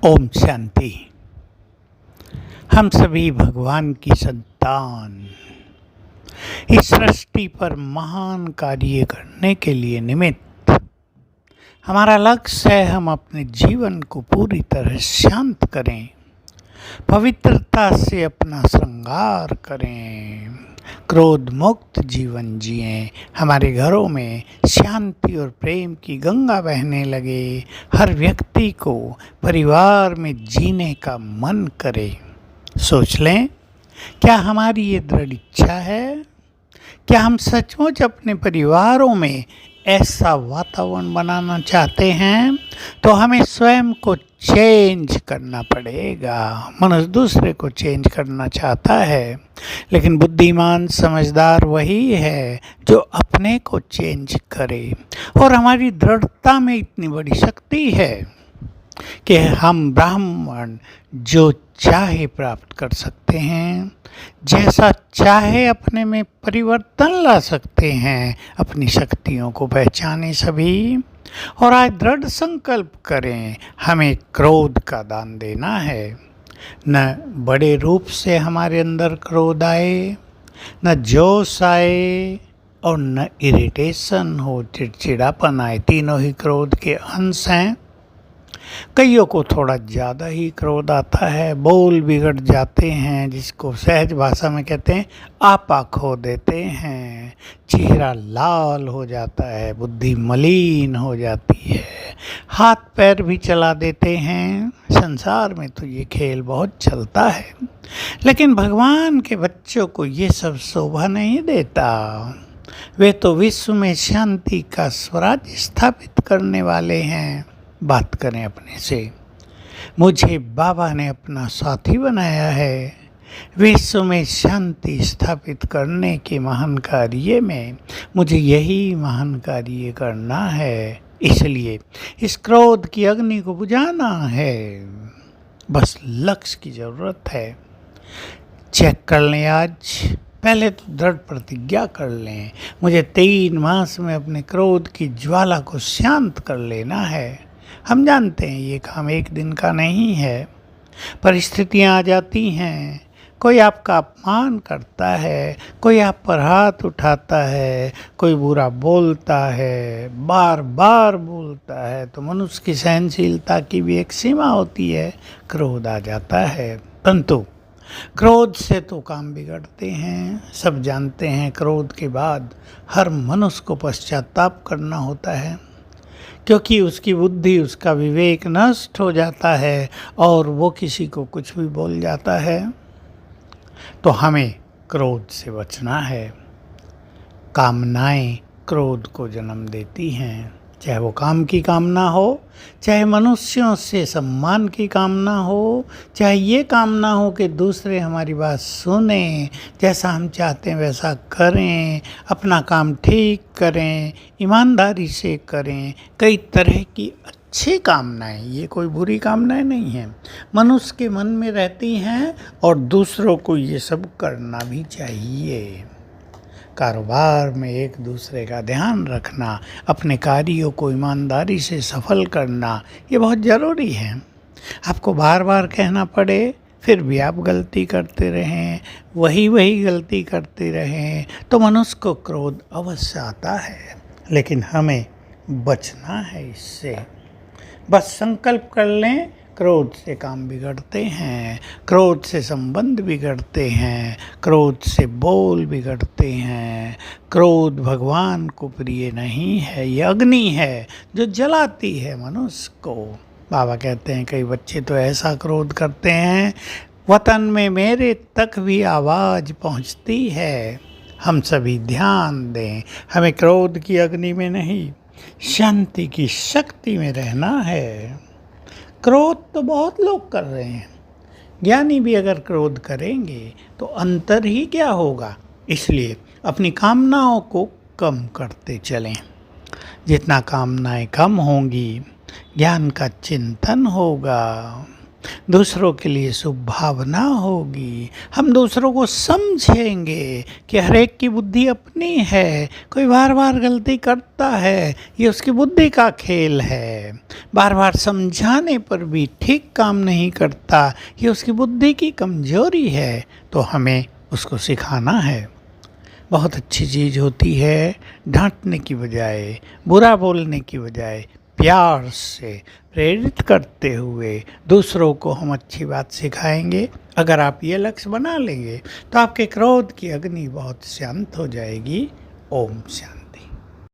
ओम शांति। हम सभी भगवान की संतान इस सृष्टि पर महान कार्य करने के लिए निमित्त। हमारा लक्ष्य है हम अपने जीवन को पूरी तरह शांत करें, पवित्रता से अपना श्रृंगार करें, क्रोध मुक्त जीवन जिएं, हमारे घरों में शांति और प्रेम की गंगा बहने लगे, हर व्यक्ति को परिवार में जीने का मन करे। सोच लें, क्या हमारी ये दृढ़ इच्छा है? क्या हम सचमुच अपने परिवारों में ऐसा वातावरण बनाना चाहते हैं? तो हमें स्वयं को चेंज करना पड़ेगा। मनुष्य दूसरे को चेंज करना चाहता है, लेकिन बुद्धिमान समझदार वही है जो अपने को चेंज करे। और हमारी दृढ़ता में इतनी बड़ी शक्ति है कि हम ब्राह्मण जो चाहे प्राप्त कर सकते हैं, जैसा चाहे अपने में परिवर्तन ला सकते हैं। अपनी शक्तियों को पहचाने सभी, और आज दृढ़ संकल्प करें, हमें क्रोध का दान देना है। न बड़े रूप से हमारे अंदर क्रोध आए, न जोश आए और न इरिटेशन हो, चिड़चिड़ापन आए। तीनों ही क्रोध के अंश हैं। कईयों को थोड़ा ज़्यादा ही क्रोध आता है, बोल बिगड़ जाते हैं, जिसको सहज भाषा में कहते हैं आपा खो देते हैं, चेहरा लाल हो जाता है, बुद्धि मलिन हो जाती है, हाथ पैर भी चला देते हैं। संसार में तो ये खेल बहुत चलता है, लेकिन भगवान के बच्चों को ये सब शोभा नहीं देता। वे तो विश्व में शांति का स्वराज स्थापित करने वाले हैं। बात करें अपने से, मुझे बाबा ने अपना साथी बनाया है विश्व में शांति स्थापित करने के महान कार्य में। मुझे यही महान कार्य करना है, इसलिए इस क्रोध की अग्नि को बुझाना है। बस लक्ष्य की ज़रूरत है। चेक कर लें आज, पहले तो दृढ़ प्रतिज्ञा कर लें, मुझे 3 मास में अपने क्रोध की ज्वाला को शांत कर लेना है। हम जानते हैं ये काम एक दिन का नहीं है। परिस्थितियाँ आ जाती हैं, कोई आपका अपमान करता है, कोई आप पर हाथ उठाता है, कोई बुरा बोलता है, बार बार बोलता है, तो मनुष्य की सहनशीलता की भी एक सीमा होती है। क्रोध आ जाता है, परंतु क्रोध से तो काम बिगड़ते हैं। सब जानते हैं क्रोध के बाद हर मनुष्य को पश्चाताप करना होता है, क्योंकि उसकी बुद्धि, उसका विवेक नष्ट हो जाता है और वो किसी को कुछ भी बोल जाता है। तो हमें क्रोध से बचना है। कामनाएं क्रोध को जन्म देती हैं, चाहे वो काम की कामना हो, चाहे मनुष्यों से सम्मान की कामना हो, चाहे ये कामना हो कि दूसरे हमारी बात सुने, जैसा हम चाहते हैं वैसा करें, अपना काम ठीक करें, ईमानदारी से करें। कई तरह की अच्छी कामनाएं, ये कोई बुरी कामनाएं नहीं हैं, मनुष्य के मन में रहती हैं, और दूसरों को ये सब करना भी चाहिए। कारोबार में एक दूसरे का ध्यान रखना, अपने कार्यों को ईमानदारी से सफल करना, ये बहुत ज़रूरी है। आपको बार बार कहना पड़े फिर भी आप गलती करते रहें, वही गलती करते रहें, तो मनुष्य को क्रोध अवश्य आता है। लेकिन हमें बचना है इससे। बस संकल्प कर लें, क्रोध से काम बिगड़ते हैं, क्रोध से संबंध बिगड़ते हैं, क्रोध से बोल बिगड़ते हैं। क्रोध भगवान को प्रिय नहीं है, ये अग्नि है जो जलाती है मनुष्य को। बाबा कहते हैं कई बच्चे तो ऐसा क्रोध करते हैं, वतन में मेरे तक भी आवाज़ पहुंचती है। हम सभी ध्यान दें, हमें क्रोध की अग्नि में नहीं, शांति की शक्ति में रहना है। क्रोध तो बहुत लोग कर रहे हैं, ज्ञानी भी अगर क्रोध करेंगे तो अंतर ही क्या होगा। इसलिए अपनी कामनाओं को कम करते चलें। जितना कामनाएं कम होंगी, ज्ञान का चिंतन होगा, दूसरों के लिए शुभ भावना होगी, हम दूसरों को समझेंगे कि हर एक की बुद्धि अपनी है, कोई बार बार गलती करता है, ये उसकी बुद्धि का खेल है। बार बार समझाने पर भी ठीक काम नहीं करता, ये उसकी बुद्धि की कमजोरी है, तो हमें उसको सिखाना है। बहुत अच्छी चीज़ होती है डांटने की बजाय, बुरा बोलने की बजाय प्यार से प्रेरित करते हुए दूसरों को हम अच्छी बात सिखाएंगे। अगर आप ये लक्ष्य बना लेंगे तो आपके क्रोध की अग्नि बहुत शांत हो जाएगी। ओम शांति।